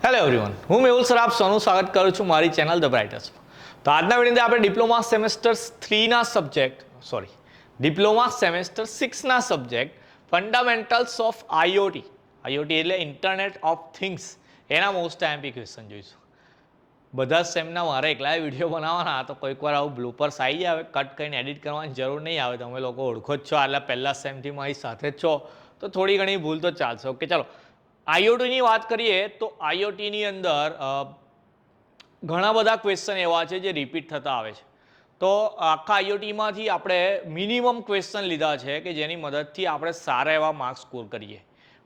Hello everyone, હું Mehul sir આપ સૌનું સ્વાગત કરું છું મારી ચેનલ ધ બ્રાઇટર્સમાં. તો આજના વિડીયોની આપણે ડિપ્લોમા સેમેસ્ટર 3ના સબ્જેક્ટ ડિપ્લોમા સેમેસ્ટર 6ના સબ્જેક્ટ ફંડામેન્ટલ્સ ઓફ આઈઓટી એટલે ઇન્ટરનેટ ઓફ થિંગ્સ એના મોસ્ટ આઈએમપી ક્વેશ્ચન જોઈશું. બધા સેમના મારે એકલા વિડીયો બનાવવાના તો કોઈક વાર આવું બ્લૂપર્સ આવી જાય, કટ કરીને એડિટ કરવાની જરૂર નહીં આવે. તમે લોકો ઓળખો જ છો, એટલે પહેલા સેમથી મારી સાથે જ છો તો થોડી ઘણી ભૂલ તો ચાલશે. ઓકે, ચાલો આઈઓટીની વાત કરીએ તો આઈઓટીની અંદર ઘણા બધા ક્વેશ્ચન એવા છે જે રિપીટ થતા આવે છે. તો આખા આઈઓટીમાંથી આપણે મિનિમમ ક્વેશ્ચન લીધા છે કે જેની મદદથી આપણે સારા એવા માર્ક્સ સ્કોર કરીએ.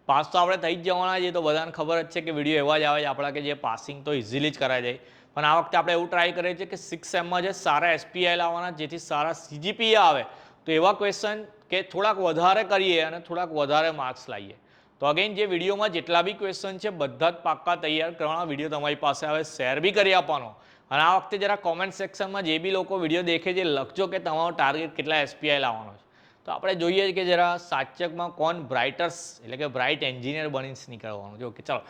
પાસ તો આપણે થઈ જ જવાના છે, તો બધાને ખબર જ છે કે વિડીયો એવા જ આવે છે આપણા કે જે પાસિંગ તો ઇઝીલી જ કરાઈ જાય. પણ આ વખતે આપણે એવું ટ્રાય કરીએ છીએ કે 6 સેમમાં જે સારા એસપીઆઈ લાવવાના, જેથી સારા સીજીપીએ આવે, તો એવા ક્વેશ્ચન કે થોડાક વધારે કરીએ અને થોડાક વધારે માર્ક્સ લાવીએ. તો અગેન જે વિડીયોમાં જેટલા બી ક્વેશ્ચન છે બધા જ પાક્કા તૈયાર કરવાના, વિડીયો તમારી પાસે આવે શેર બી કરી આપવાનો. અને આ વખતે જરા કોમેન્ટ સેક્શનમાં જે બી લોકો વિડીયો દેખે છે લખજો કે તમારો ટાર્ગેટ કેટલા એસપીઆઈ લાવવાનો છે. તો આપણે જોઈએ કે જરા સાચકમાં કોણ બ્રાઇટર્સ એટલે કે બ્રાઇટ એન્જિનિયર બનીને નીકળવાનું છે. ઓકે, ચાલો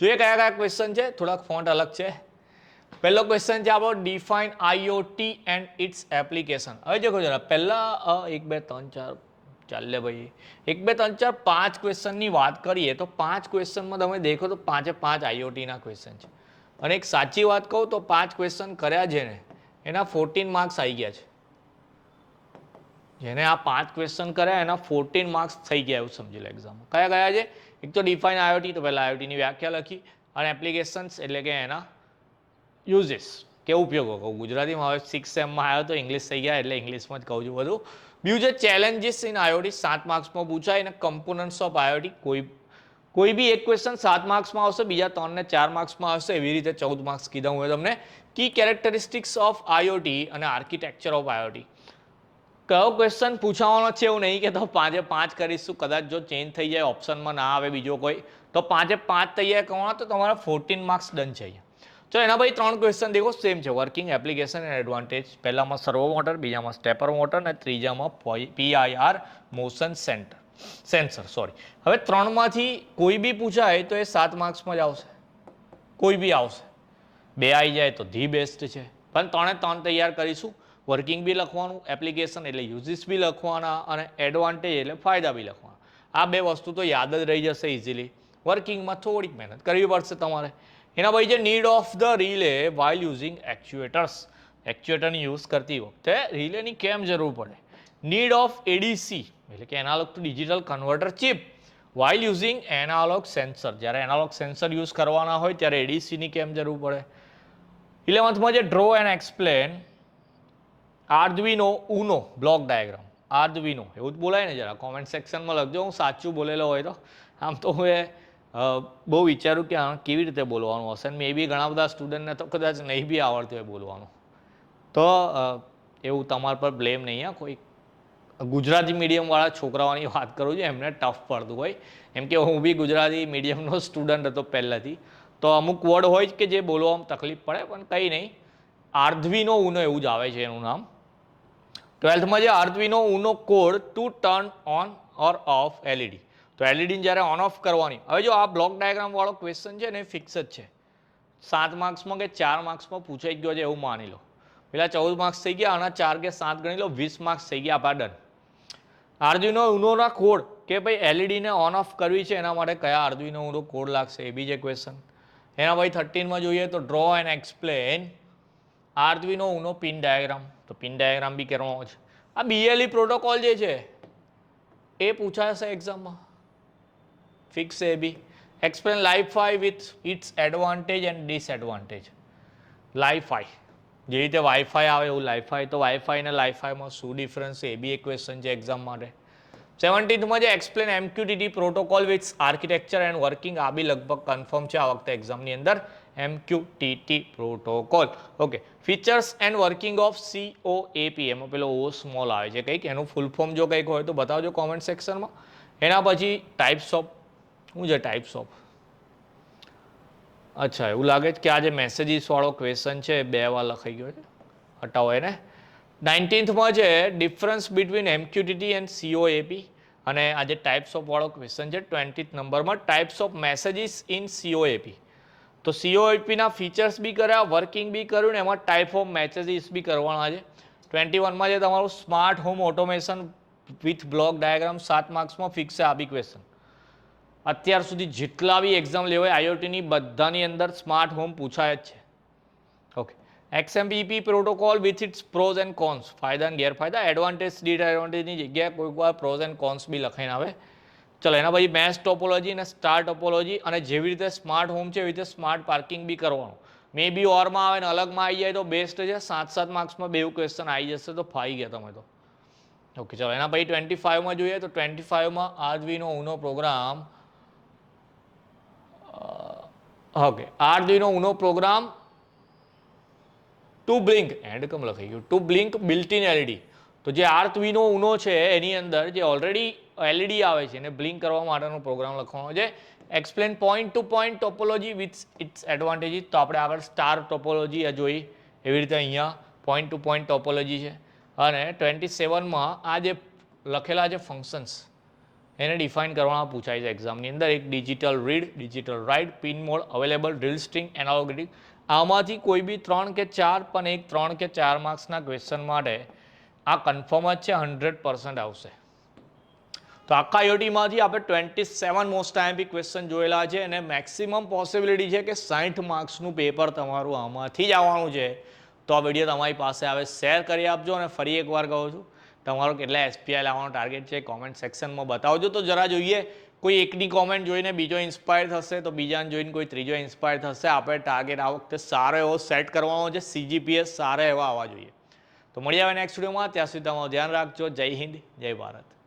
જોઈએ કયા કયા ક્વેશ્ચન છે. થોડાક ફોન્ટ અલગ છે. પહેલો ક્વેશ્ચન છે આપણો, define IoT and its application. હવે જો જરા પહેલા 1 2 3 4 ચાલે ભાઈ 1 2 3 4 5 ક્વેશ્ચનની વાત કરીએ તો 5 ક્વેશ્ચનમાં તમે દેખો તો 5 આઈઓટીના ક્વેશ્ચન છે. અને એક સાચી વાત કહું તો 5 ક્વેશ્ચન કર્યા જેને એના 14 માર્ક્સ આવી ગયા છે. જેને આ 5 ક્વેશ્ચન કર્યા એના 14 માર્ક્સ થઈ ગયા એવું સમજી લો એક્ઝામમાં. કયા કયા છે? એક તો ડિફાઇન આઈઓટી, તો પહેલાં આઈઓટીની વ્યાખ્યા લખી, અને એપ્લિકેશન્સ એટલે કે એના યુઝેસ કે ઉપયોગો કહું ગુજરાતીમાં. હવે 6 સેમમાં આવ્યો તો ઇંગ્લિશ થઈ ગયા એટલે ઇંગ્લિશમાં જ કહું છું બધું. બીજું છે ચેલેન્જીસ ઇન આઈઓટી, 7 માર્ક્સમાં પૂછાય. અને કમ્પોનન્ટ્સ ઓફ આઈઓટી, કોઈ બી એક ક્વેશ્ચન 7 માર્ક્સમાં આવશે, બીજા 3 ને 4 માર્ક્સમાં આવશે, એવી રીતે 14 માર્ક્સ કીધા હું તમને. કી કેરેક્ટરિસ્ટિક્સ ઓફ આઈઓટી અને આર્કિટેક્ચર ઓફ આઈઓટી. કયો ક્વેશ્ચન પૂછાવાનો છે એવું નહીં કે તો 5 કરીશું, કદાચ જો ચેન્જ થઈ જાય ઓપ્શનમાં ના આવે બીજો કોઈ તો 5 તૈયાર કરવાના, તો તમારા 14 માર્ક્સ ડન છે. તો એના પછી 3 ક્વેશ્ચન દેખો સેમ છે, વર્કિંગ એપ્લિકેશન એન્ડ એડવાન્ટેજ. પહેલામાં સર્વો મોટર, બીજામાં સ્ટેપર મોટર અને ત્રીજામાં પીઆઈઆર મોશન સેન્સર. હવે 3માંથી કોઈ બી પૂછાય તો એ 7 માર્ક્સમાં જ આવશે, કોઈ બી આવશે. 2 આવી જાય તો ધી બેસ્ટ છે. પણ 3 તૈયાર કરીશું. વર્કિંગ બી લખવાનું, એપ્લિકેશન એટલે યુઝિસ બી લખવાના, અને એડવાન્ટેજ એટલે ફાયદા બી લખવાના. આ 2 વસ્તુ તો યાદ જ રહી જશે ઇઝીલી. વર્કિંગમાં થોડીક મહેનત કરવી પડશે તમારે. એના પછી છે need of the relay while using actuators. એક્ચ્યુએટરની યુઝ કરતી વખતે રિલેની કેમ જરૂર પડે. નીડ ઓફ એડીસી એટલે કે analog to digital converter chip while using analog sensor. જ્યારે એનાલોગ સેન્સર યુઝ કરવાના હોય ત્યારે એડીસીની કેમ જરૂર પડે. 11થમાં છે draw and explain Arduino Uno block diagram. Arduino એવું જ બોલાય ને, જરા કોમેન્ટ સેક્શનમાં લખજો હું સાચું બોલેલો હોય તો. આમ તો હું બહુ વિચારું કે કેવી રીતે બોલવાનું હશે. મે બી ઘણા બધા સ્ટુડન્ટને તો કદાચ નહીં બી આવડતું હોય બોલવાનું. તો એવું તમારા પર બ્લેમ નહીં. કોઈ ગુજરાતી મીડિયમવાળા છોકરાઓની વાત કરું છું, એમને ટફ પડતું હોય. એમ કે હું બી ગુજરાતી મીડિયમનો સ્ટુડન્ટ હતો પહેલાંથી, તો અમુક વર્ડ હોય જ કે જે બોલવામાં તકલીફ પડે, પણ કંઈ નહીં. આર્ડુઇનો ઉનો એવું જ આવે છે એનું નામ. 12થમાં જે Arduino Uno code to turn on or off LED. તો એલઈડીને જ્યારે ઓન ઓફ કરવાની. હવે જો આ બ્લોક ડાયાગ્રામ વાળો ક્વેશ્ચન છે ને ફિક્સ જ છે. 7 માર્ક્સમાં કે 4 માર્ક્સમાં પૂછાઈ ગયો છે એવું માની લો. પેલા 14 માર્ક્સ થઈ ગયા, આના 4 કે 7 ગણી લો, 20 માર્ક્સ થઈ ગયા આપણા ડન. આર્ડુઇનો ઉનોના કોડ કે ભાઈ એલઈડીને ઓન ઓફ કરવી છે એના માટે કયા આર્ડુઇનો ઉનો કોડ લાગશે, એ બી છે ક્વેશ્ચન. એના પછી 13માં જોઈએ તો draw and explain Arduino Uno pin diagram. તો પિન ડાયાગ્રામ બી કરવાનો છે. આ બીએલઈ પ્રોટોકોલ જે છે એ પૂછાશે એક્ઝામમાં, ફિક્સ છે એ બી. Explain LiFi with its advantage and disadvantage. LiFi જે રીતે વાઈફાઈ આવે એવું લાઈફાઈ, તો વાઈફાઈ અને લાઈફાઈમાં શું ડિફરન્સ છે એ બી એક ક્વેશ્ચન છે એક્ઝામ માટે. 17થમાં જે explain MQTT protocol with architecture and working. આ બી લગભગ કન્ફર્મ છે આ વખતે એક્ઝામની અંદર. MQTT protocol. Okay, features and working of COAP. એમાં પેલો ઓ સ્મોલ આવે છે કંઈક, એનું ફૂલ ફોર્મ જો કંઈક હોય તો બતાવજો કોમેન્ટ સેક્શનમાં. એના પછી ટાઈપ્સ ઓફ, શું છે ટાઈપ્સ ઓફ? અચ્છા, એવું લાગે છે કે આ જે મેસેજીસ વાળો ક્વેશ્ચન છે 2 વાર લખાઈ ગયો છે, હટાવો એને. 19થમાં છે difference between MQTT and COAP. અને આ જે ટાઈપ્સ ઓફ વાળો ક્વેશ્ચન છે 20th નંબરમાં, types of messages in COAP. તો COAP ના ફીચર્સ બી કર્યા, વર્કિંગ બી કર્યું ને એમાં ટાઈપ ઓફ મેચેસ બી કરવાના છે. 21માં જે તમારું smart home automation with block diagram 7 માર્ક્સમાં ફિક્સ છે આ બી ક્વેશ્ચન. અત્યાર સુધી જેટલા બી એક્ઝામ લેવાય આઈઓટીની બધાની અંદર સ્માર્ટ હોમ પૂછાય જ છે. Okay. XMPP protocol with its pros and cons, ફાયદા અને ગેરફાયદા, એડવાન્ટેજ ડિસએડવાન્ટેજની જગ્યાએ કોઈક વાર પ્રોઝ એન્ડ કોન્સ બી લખાઈને આવે. ચલો એના પછી મેશ ટોપોલોજી અને સ્ટાર ટોપોલોજી, અને જેવી રીતે સ્માર્ટ હોમ છે એવી રીતે સ્માર્ટ પાર્કિંગ બી કરવાનું. મે બી ઓરમાં આવે ને અલગમાં આવી જાય તો બેસ્ટ છે. 7 માર્ક્સમાં બે ક્વેશ્ચન આવી જશે તો ફાઈ ગયા તમે તો. ઓકે ચલો એના પછી 25માં જોઈએ તો 25માં Arduino Uno program. Okay, Arduino Uno program to blink and come લખાઈ ગયું, to blink built in LED. તો જે આર્ડુઇનો ઉનો છે એની અંદર જે ઓલરેડી એલઈડી આવે છે એને બ્લિંક કરવા માટેનો પ્રોગ્રામ લખવાનો છે. Explain point to point topology with its advantages. તો આપણે આગળ સ્ટાર ટોપોલોજી જોઈ એવી રીતે અહીંયા પોઈન્ટ ટુ પોઈન્ટ ટોપોલોજી છે. અને 27માં આ જે લખેલા છે ફંક્શન્સ એને ડિફાઇન કરવાના પૂછાય છે એક્ઝામની અંદર. એક digital read, digital write, pin mode, available, drill string, એનાલોગેટિક. આમાંથી કોઈ બી 3 કે 4 પણ એક 3 કે 4 માર્ક્સના ક્વેશ્ચન માટે આ કન્ફર્મ જ છે 100% આવશે. તો આખા આઈઓટીમાંથી આપણે 27 મોસ્ટ આઈએમપી ક્વેશ્ચન જોયેલા છે અને મેક્સિમમ પોસિબિલિટી છે કે 60 માર્ક્સનું પેપર તમારું આમાંથી જ આવવાનું છે. તો આ વિડીયો તમારી પાસે આવે શેર કરી આપજો. અને ફરી એકવાર કહું છું, તમારો કેટલા એસપીઆઈ લાવવાનો ટાર્ગેટ છે કોમેન્ટ સેક્શનમાં બતાવજો. તો જરા જોઈએ, કોઈ એકની કોમેન્ટ જોઈને બીજો ઇન્સ્પાયર થશે તો બીજાને જોઈને કોઈ ત્રીજો ઇન્સ્પાયર થશે. આપણે ટાર્ગેટ આ વખતે સારો એવો સેટ કરવાનો છે, CGPS સારા એવા આવવા જોઈએ. તો મળીએ હવે નેક્સ્ટ વિડીયોમાં. ત્યાં સુધી તમારું ધ્યાન રાખજો. જય હિન્દ, જય ભારત.